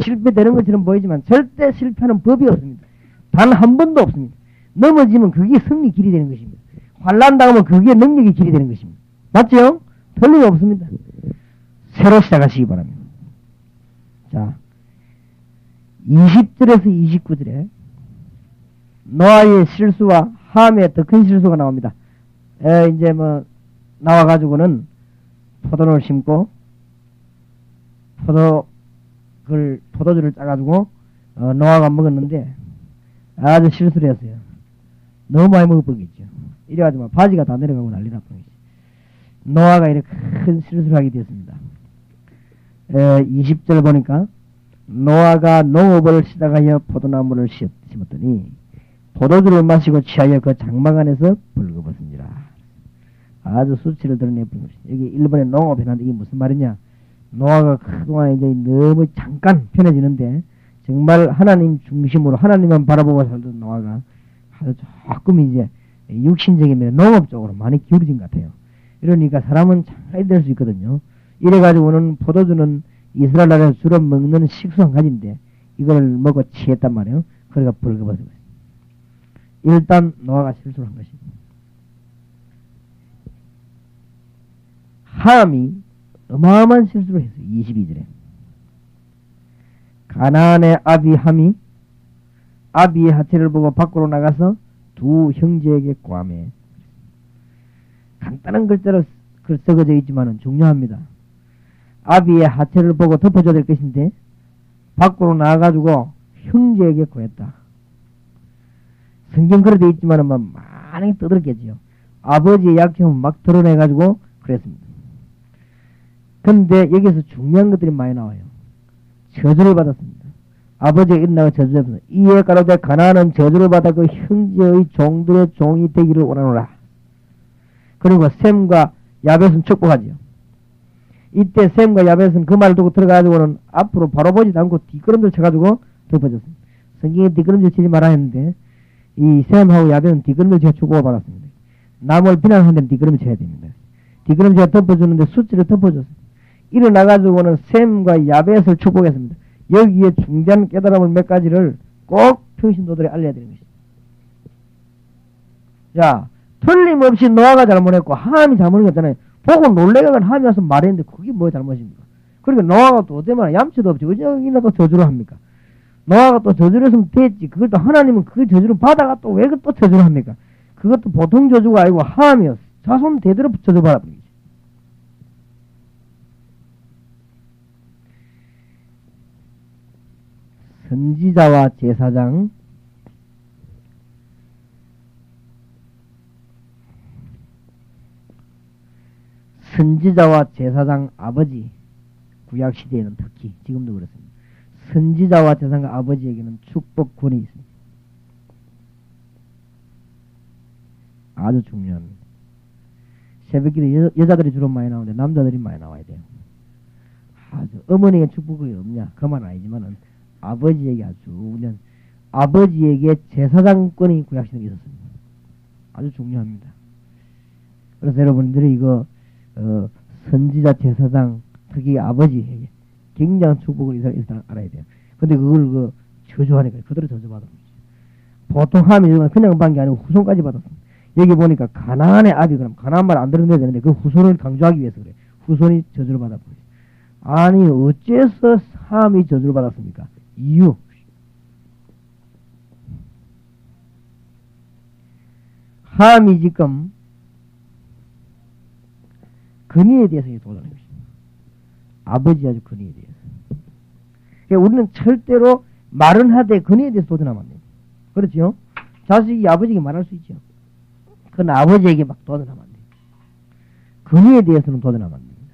실패되는 것처럼 보이지만 절대 실패하는 법이 없습니다. 단 한 번도 없습니다. 넘어지면 그게 승리 길이 되는 것입니다. 환난 당하면 그게 능력의 길이 되는 것입니다. 맞죠? 틀림없습니다. 새로 시작하시기 바랍니다. 자, 20절에서 29절에 노아의 실수와 함의 더 큰 실수가 나옵니다. 이제 뭐 나와가지고는 포도를 심고 포도주를 짜가지고 노아가 먹었는데 아주 실수를 했어요. 너무 많이 먹어버리겠죠. 이래가지고 바지가 다 내려가고 난리 났던 것이죠. 노아가 이렇게 큰 실수를 하게 되었습니다. 20절 보니까 노아가 농업을 시작하여 포도나무를 심었더니 포도주를 마시고 취하여 그 장막 안에서 벌거벗으니라. 아주 수치를 드러내버린 것이죠. 여기 일본의 농업 해놨는데 이게 무슨 말이냐. 노아가 그동안 이제 너무 잠깐 편해지는데 정말 하나님 중심으로 하나님만 바라보고 살던 노아가 조금 이제 육신적인 농업 쪽으로 많이 기울어진 것 같아요. 이러니까 사람은 잘 될 수 있거든요. 이래가지고는 포도주는 이스라엘 나라에서 주로 먹는 식수 한 가지인데 이걸 먹고 취했단 말이에요. 그러니까 벌거벗은 거예요. 일단 노아가 실수를 한 것입니다. 함이 어마어마한 실수를 했어요. 22절에 가나안의 아비 함이 아비의 하체를 보고 밖으로 나가서 두 형제에게 꽈매. 간단한 글자로 써져 있지만 중요합니다. 아비의 하체를 보고 덮어줘야 될 것인데 밖으로 나가가지고 형제에게 구했다. 성경 그래 돼 있지만 많이 떠들었겠지요. 아버지의 약점을 막 드러내가지고 그랬습니다. 근데 여기서 중요한 것들이 많이 나와요. 저주를 받았습니다. 아버지가 일어나고 저주를 받았습니다. 이에 가로되 가나안은 저주를 받아 그 형제의 종들의 종이 되기를 원하노라. 그리고 셈과 야벳은 축복하지요. 이때 셈과 야벳은 그 말을 두고 들어가지고는 앞으로 바로 보지도 않고 뒷걸음질 쳐가지고 덮어졌습니다. 성경에 뒷걸음질 치지 말아 했는데 이 셈하고 야벳은 뒷걸음질 치고 축복을 받았습니다. 남을 비난하는 데는 뒷걸음질 쳐야 됩니다. 뒷걸음질 덮어주는데 수치를 덮어줬습니다. 일어나가지고는 셈과 야벳을 축복했습니다. 여기에 중대한 깨달음을 몇 가지를 꼭 평신도들에 알려야 되는 것입니다. 자, 틀림없이 노아가 잘못했고 함이 잘못했잖아요. 보고 놀래가는 함이 와서 말했는데 그게 뭐 잘못입니까? 그러니까 노아가 또 어때만 얌치도 없지 어쩌기나 또 저주를 합니까? 노아가 또 저주를 했으면 됐지. 그걸 또 하나님은 그 저주를 받아가 또 왜 또 저주를 합니까? 그것도 보통 저주가 아니고 함이었어. 자손 대대로 저주받아버린 거지. 선지자와 제사장, 선지자와 제사장 아버지, 구약시대에는 특히 지금도 그렇습니다. 선지자와 제사장 아버지에게는 축복권이 있습니다. 아주 중요합니다. 새벽기도 여자들이 주로 많이 나오는데 남자들이 많이 나와야 돼요. 아주 어머니에게 축복이 없냐 그 말은 아니지만은 아버지에게 아주 그냥 아버지에게 제사장권이 구약시대에 있었습니다. 아주 중요합니다. 그래서 여러분들이 이거 선지자 제사장 특히 아버지에게 굉장한 축복을 일단 알아야 돼요. 근데 그걸 저주하니까 그대로 저주받은 거죠. 보통 함이 그냥 받은 게 아니고 후손까지 받았습니다. 여기 보니까 가나안의 아비 그럼 가나안 말 안 들어야 되는데 그 후손을 강조하기 위해서 그래. 후손이 저주를 받았고요. 아니 어째서 함이 저주를 받았습니까? 이유. 함이 지금 근위에 대해서 도전하는 것입니다. 아버지 아주 근위에 대해서. 그러니까 우리는 절대로 말은 하되 근위에 대해서 도전하면 안 돼요. 그렇죠? 자식이 아버지에게 말할 수 있죠. 그건 아버지에게 막 도전하면 안 돼요. 근위에 대해서는 도전하면 안 됩니다.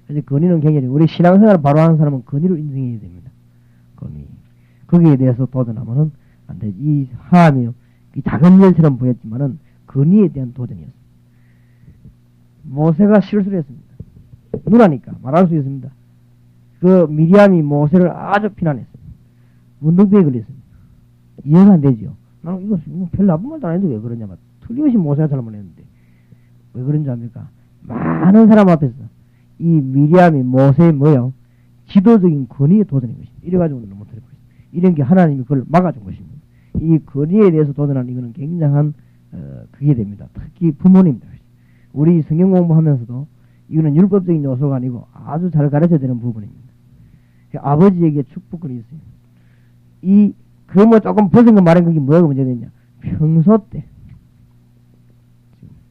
그래서 근위는 굉장히 우리 신앙생활을 바로 하는 사람은 근위로 인정해야 됩니다. 근위. 거기에 대해서 도전하면은 안 되지. 이 함이 이 작은 일처럼 보였지만은 근위에 대한 도전이었습니다. 모세가 실수를 했습니다. 누나니까 말할 수 있습니다. 그 미리암이 모세를 아주 비난했습니다. 문둥병에 걸렸습니다. 이해가 안 되죠. 나는 이거 별 나쁜 말도 안 했는데 왜 그러냐 말. 틀림없이 모세가 잘못했는데 왜 그런지 압니까? 많은 사람 앞에서 이 미리암이 모세의 뭐요? 지도적인 권위에 도전한 것입니다. 이래가지고는 못할 것입니다. 이런 게 하나님이 그걸 막아준 것입니다. 이 권위에 대해서 도전하는 이거는 굉장한 그게 됩니다. 특히 부모님들. 우리 성경 공부하면서도 이거는 율법적인 요소가 아니고 아주 잘 가르쳐야 되는 부분입니다. 아버지에게 축복권이 있어요. 그 뭐 조금 벗은 거 말한 게 뭐가 문제되냐? 평소 때.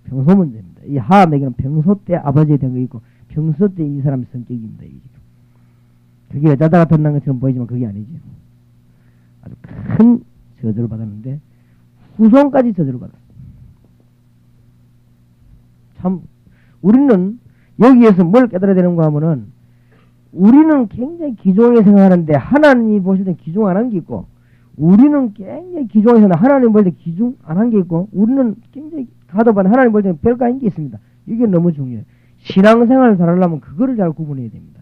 평소 문제입니다. 이 하함에게는 평소 때 아버지에 대한 거 있고 평소 때 이 사람의 성격입니다. 이게. 그게 여자다가 드러난 것처럼 보이지만 그게 아니죠. 아주 큰 저주를 받았는데 후손까지 저주를 받았어요. 참 우리는 여기에서 뭘 깨달아야 되는가 하면은 우리는 굉장히 기종에 생각하는데 하나님이 보실 때 기종 안 한 게 있고 우리는 굉장히 기종에 생각하는데 하나님 볼 때 기종 안 한 게 있고 우리는 굉장히 가도반 하나님 볼 때 별거 아닌 게 있습니다. 이게 너무 중요해요. 신앙생활을 잘하려면 그거를 잘 구분해야 됩니다.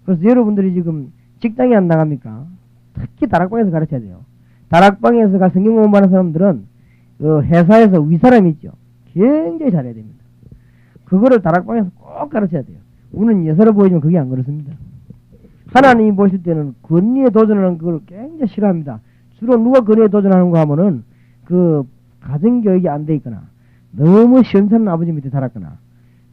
그래서 여러분들이 지금 직장에 안 나갑니까? 특히 다락방에서 가르쳐야 돼요. 다락방에서 성경 공부하는 사람들은 회사에서 윗사람이 있죠. 굉장히 잘해야 됩니다. 그거를 다락방에서 꼭 가르쳐야 돼요. 우리는 예사로 보이지만 그게 안 그렇습니다. 하나님이 보실 때는 권위에 도전하는 그걸 굉장히 싫어합니다. 주로 누가 권위에 도전하는가 하면은 그 가정교육이 안 돼 있거나 너무 시원찮은 아버지 밑에 살았거나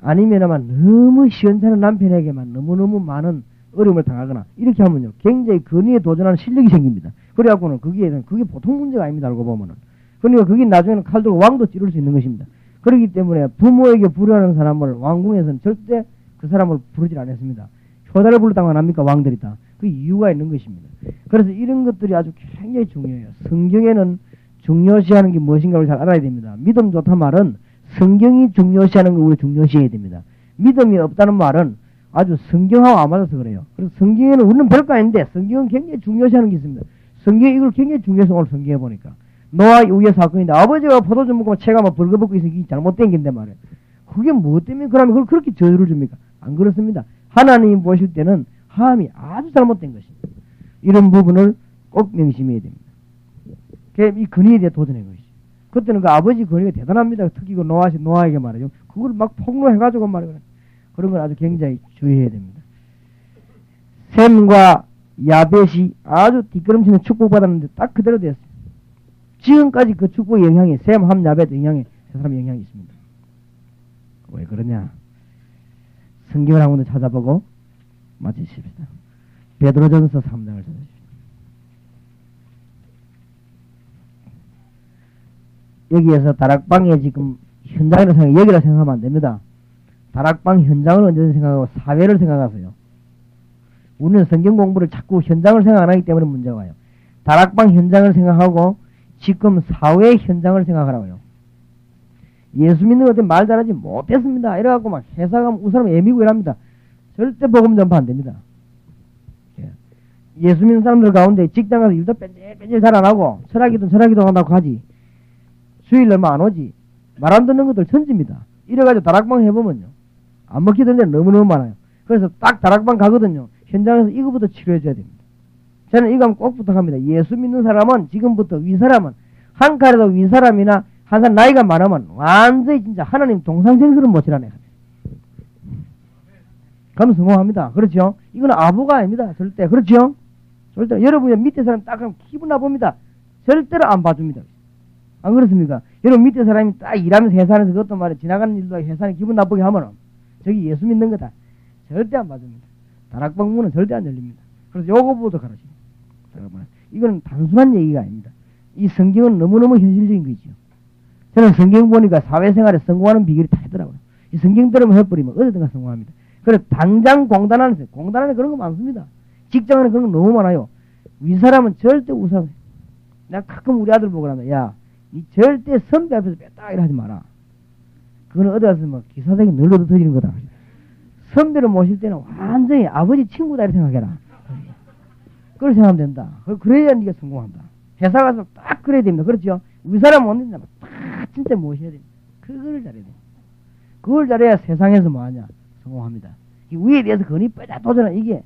아니면 아마 너무 시원찮은 남편에게만 너무너무 많은 어려움을 당하거나 이렇게 하면요 굉장히 권위에 도전하는 실력이 생깁니다. 그래갖고는 그게 보통 문제가 아닙니다. 알고 보면은. 그러니까 그게 나중에는 칼 들고 왕도 찌를 수 있는 것입니다. 그렇기 때문에 부모에게 불효하는 사람을 왕궁에서는 절대 그 사람을 부르질 않았습니다. 효자를 불렀다고 안 합니까? 왕들이 다. 그 이유가 있는 것입니다. 그래서 이런 것들이 아주 굉장히 중요해요. 성경에는 중요시하는 게 무엇인가를 잘 알아야 됩니다. 믿음 좋다 말은 성경이 중요시하는 걸 우리 중요시해야 됩니다. 믿음이 없다는 말은 아주 성경하고 안 맞아서 그래요. 그래서 성경에는 우리는 별거 아닌데 성경은 굉장히 중요시하는 게 있습니다. 성경이 이걸 굉장히 중요해서 오늘 성경에 보니까 노아 이후의 사건인데 아버지가 포도주 먹고 채가 막 벌거벗고 있으니 이게 잘못된 긴데 말이에요. 그게 뭐 때문에 그러면 그걸 그렇게 저주를 줍니까? 안 그렇습니다. 하나님이 보실 때는 함이 아주 잘못된 것입니다. 이런 부분을 꼭 명심해야 됩니다. 이 근위에 대해 도전한 것이죠. 그때는 그 아버지 근위가 대단합니다. 특히 그 노아에게 말이죠. 그걸 막 폭로해가지고 말이에요. 그런 걸 아주 굉장히 주의해야 됩니다. 셈과 야벳이 아주 뒷걸음치는 축복받았는데 딱 그대로 되었어요. 지금까지 그 축복의 영향이 셈, 함, 야벳 영향에 세 사람의 영향이 있습니다. 왜 그러냐? 성경을 한 번 더 찾아보고 마치십시다. 베드로전서 3장을 찾으십시오. 여기에서 다락방에 지금 현장이라고 여기라 생각하면 안 됩니다. 다락방 현장을 언제든지 생각하고 사회를 생각하세요. 우리는 성경 공부를 자꾸 현장을 생각 안 하기 때문에 문제가 와요. 다락방 현장을 생각하고 지금 사회 현장을 생각하라고요. 예수 믿는 것 때문에 말 잘하지 못했습니다. 이래갖고 막 회사 가면 우 사람 애미고 이랍니다. 절대 복음 전파 안 됩니다. 예수 믿는 사람들 가운데 직장 가서 일도 뺀질뺀질 잘 안 하고 철학이든 한다고 하지. 수요일 얼마 안 오지. 말 안 듣는 것들 천지입니다. 이래가지고 다락방 해보면요. 안 먹히던 데 너무너무 많아요. 그래서 딱 다락방 가거든요. 현장에서 이거부터 치료해줘야 됩니다. 저는 이거 꼭 부탁합니다. 예수 믿는 사람은 지금부터 윗사람은 한 칼에도 윗사람이나 한 사람 나이가 많으면 완전히 진짜 하나님 동상생수를 모시라네. 그럼 성공합니다. 그렇죠? 이건 아부가 아닙니다. 절대. 그렇죠? 절대. 여러분이 밑에 사람 딱 하면 기분 나쁩니다. 절대로 안 봐줍니다. 안 그렇습니까? 여러분 밑에 사람이 딱 일하면서 회사에서 그것도 말이야. 지나가는 일도 회사에 기분 나쁘게 하면은 저기 예수 믿는 거다. 절대 안 봐줍니다. 다락방 문은 절대 안 열립니다. 그래서 요거부터 가르칩니다. 여러분, 이건 단순한 얘기가 아닙니다. 이 성경은 너무너무 현실적인 거죠. 저는 성경 보니까 사회생활에 성공하는 비결이 다 있더라고요. 이 성경대로만 해버리면 어디든가 성공합니다. 그래서 당장 공단 안에 그런 거 많습니다. 직장 안에 그런 거 너무 많아요. 윗사람은 절대 우상. 내가 가끔 우리 아들 보고 그러는데, 야, 이 절대 선배 앞에서 뺐다 이러 하지 마라. 그거는 어디 가서 뭐 기사대기 늘러도 터지는 거다. 선배를 모실 때는 완전히 아버지 친구다 이렇게 생각해라. 그걸 생각하면 된다. 그래야 네가 성공한다. 회사 가서 딱 그래야 됩니다. 그렇죠? 윗사람 못 된다. 딱 진짜 모셔야 됩니다. 그거를 잘해야 됩니다. 그걸 잘해야 세상에서 뭐하냐? 성공합니다. 이 위에 대해서 건이 빼자 도전하 이게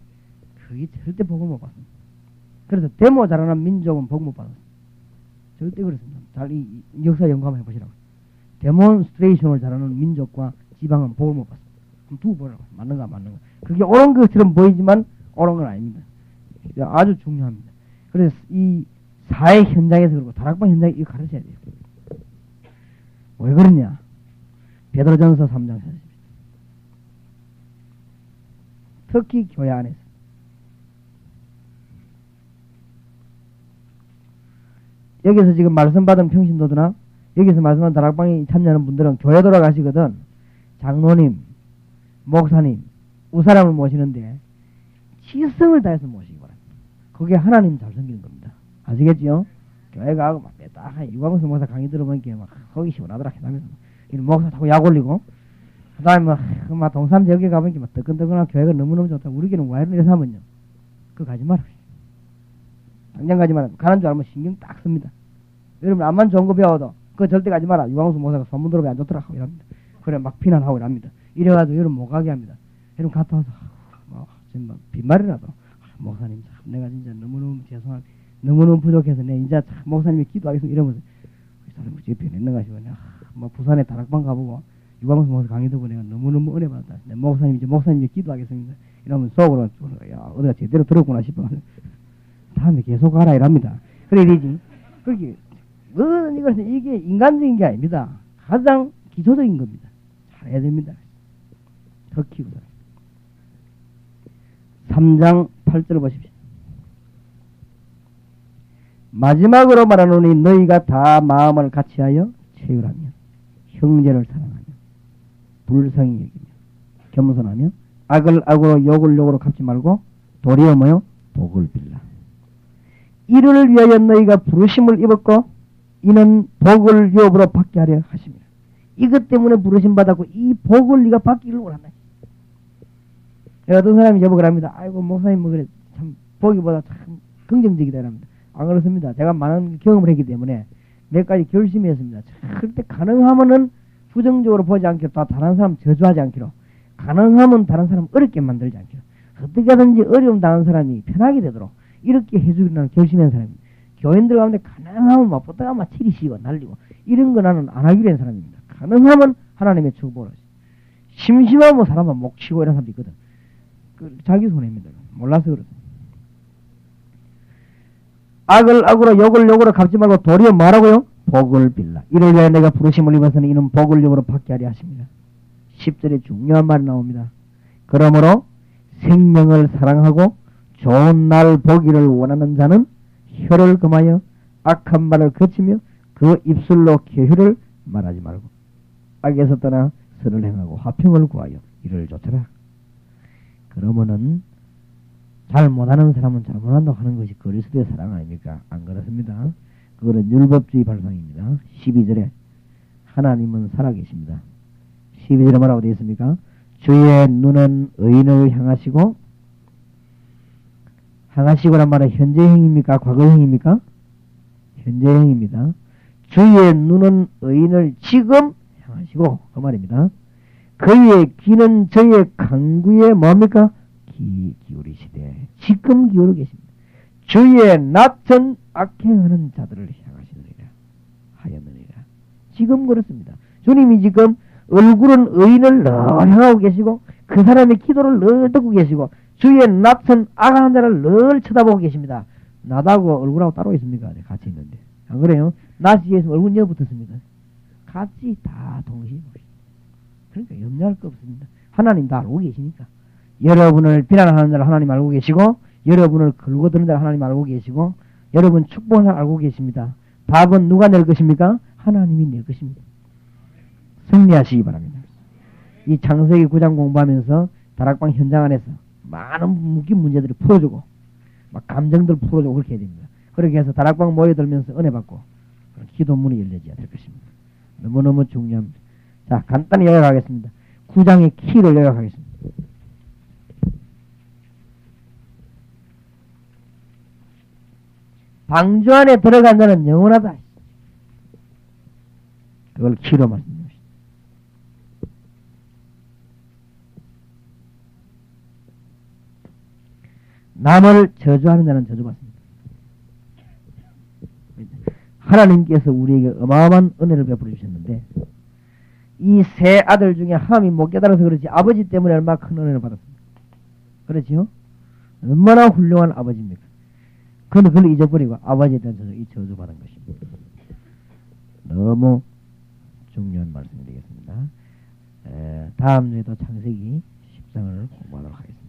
그게 절대 복을 못 받습니다. 그래서 데모 잘하는 민족은 복 못 받습니다. 절대 그렇습니다. 잘 이 역사 연구한번 해보시라고. 데몬스트레이션을 잘하는 민족과 지방은 복을 못 받습니다. 그럼 두고 보라고. 맞는가 안 맞는가. 그게 옳은 것처럼 보이지만 옳은 건 아닙니다. 아주 중요합니다. 그래서 이 사회 현장에서 그렇고 다락방 현장에 이거 가르쳐야 돼요. 왜 그러냐? 베드로전서 3장 40절. 특히 교회 안에서 여기서 지금 말씀받은 평신도들나 여기서 말씀한 다락방에 참여하는 분들은 교회 돌아가시거든 장로님, 목사님, 우사람을 모시는데 지성을 다해서 모시기 바랍니다. 그게 하나님 잘 섬기는 겁니다. 아시겠지요? 교회 가고 막 딱 유광수 목사 강의 들어보니까 막 거기 시원하더라 해다면서 목사 자꾸 약 올리고 그다음에 막 동산 지역에 가보니까 막 뜨끈뜨끈한 교회가 너무너무 좋다. 우리 교회는 왜 이래서 하면요. 그거 가지 마라. 당장 가지 마라. 가는 줄 알면 신경 딱 씁니다. 여러분 암만 좋은 거 배워도 그거 절대 가지 마라. 유광수 목사가 소문 들어보면 안 좋더라 하고 이랍니다. 그래 막 비난하고 이랍니다. 이래가지고 여러분 못 가게 합니다. 여러분 갔다 와서 막 빈말이라도 목사님 참 내가 진짜 너무너무 죄송하게 너무너무 부족해서 내 이제 참 목사님이 기도하겠습니다 이러면서 이 사람이 어떻게 변했는가 싶어. 뭐 부산에 다락방 가보고 유광수 목사 강의 듣고 내가 너무너무 은혜 받았다. 내 목사님이 기도하겠습니다 이러면 속으로 야 어디가 제대로 들었구나 싶어. 다음에 계속 가라 이랍니다. 그래 이러지. 그렇게 이것은 이게 인간적인 게 아닙니다. 가장 기초적인 겁니다. 잘해야 됩니다. 더 키우자. 3장 8절을 보십시오. 마지막으로 말하노니 너희가 다 마음을 같이하여 채우라며 형제를 사랑하며 불쌍히 여기며 겸손하며 악을 악으로 욕을 욕으로 갚지 말고 도리어 뭐요? 복을 빌라. 이를 위하여 너희가 부르심을 입었고 이는 복을 유업으로 받게 하려 하십니다. 이것 때문에 부르심 받았고 이 복을 네가 받기를 원한다. 어떤 사람이 저보고 합니다. 아이고 목사님 뭐 그래 참 보기보다 참 긍정적이다 이랍니다. 안 그렇습니다. 제가 많은 경험을 했기 때문에 몇 가지 결심했습니다. 절대 가능하면은 부정적으로 보지 않기로 또 다른 사람 저주하지 않기로 가능하면 다른 사람 어렵게 만들지 않기로 어떻게든지 어려움 당한 사람이 편하게 되도록 이렇게 해주기로 결심한 사람입니다. 교인들 가운데 가능하면 막 보다가 막 치리시고 날리고 이런 거 나는 안 하기로 한 사람입니다. 가능하면 하나님의 축복을 하지. 심심하면 사람만 목 치고 이런 사람도 있거든. 자기 손해입니다. 몰라서 그렇습니다. 악을 악으로 욕을 욕으로 갚지 말고 도리어 말하고요. 복을 빌라. 이를 위하여 내가 부르심을 입어서는 이는 복을 욕으로 받게 하려 하십니다. 10절에 중요한 말이 나옵니다. 그러므로 생명을 사랑하고 좋은 날 보기를 원하는 자는 혀를 금하여 악한 말을 거치며 그 입술로 계율을 말하지 말고 악에서 떠나 선을 행하고 화평을 구하여 이를 좇으라. 그러면은 잘 못하는 사람은 잘 못한다고 하는 것이 그리스도의 사랑 아닙니까? 안 그렇습니다. 그거는 율법주의 발상입니다. 12절에 하나님은 살아계십니다. 12절에 뭐라고 되어 있습니까? 주의 눈은 의인을 향하시고란 말은 현재형입니까? 과거형입니까? 현재형입니다. 주의 눈은 의인을 지금 향하시고 그 말입니다. 그의 귀는 저의 강구에 뭡니까? 기울이시되 지금 기울어 계십니다. 주의 낯은 악행하는 자들을 하였느니라. 지금 그렇습니다. 주님이 지금 얼굴은 의인을 늘 향하고 계시고 그 사람의 기도를 늘 듣고 계시고 주의 낯은 악한 자를 늘 쳐다보고 계십니다. 낯하고 얼굴하고 따로 있습니까? 네, 같이 있는데. 안 그래요? 낯이 있으면 얼굴 여 붙었습니까? 같이 다 동시에 보시죠. 그러니까 염려할 거 없습니다. 하나님 다 알고 계시니까. 여러분을 비난하는 자를 하나님 알고 계시고 여러분을 걸고드는 자를 하나님 알고 계시고 여러분 축복을 알고 계십니다. 답은 누가 낼 것입니까? 하나님이 낼 것입니다. 승리하시기 바랍니다. 이 창세기 9장 공부하면서 다락방 현장 안에서 많은 묶인 문제들을 풀어주고 막 감정들 풀어주고 그렇게 해야 됩니다. 그렇게 해서 다락방 모여들면서 은혜 받고 기도 문이 열려져야 될 것입니다. 너무너무 중요합니다. 자, 간단히 요약하겠습니다. 9장의 키를 요약하겠습니다. 방주 안에 들어간 자는 영원하다. 그걸 키로 말씀드립니다. 남을 저주하는 자는 저주받습니다. 하나님께서 우리에게 어마어마한 은혜를 베풀어 주셨는데 이 세 아들 중에 하나님이 못 깨달아서 그렇지 아버지 때문에 얼마나 큰 은혜를 받았습니까? 그렇지요? 얼마나 훌륭한 아버지입니까? 그런데 그걸 잊어버리고 아버지에 대한 저주받은 것입니다. 너무 중요한 말씀이 되겠습니다. 다음 주에도 창세기 10장을 공부하도록 하겠습니다.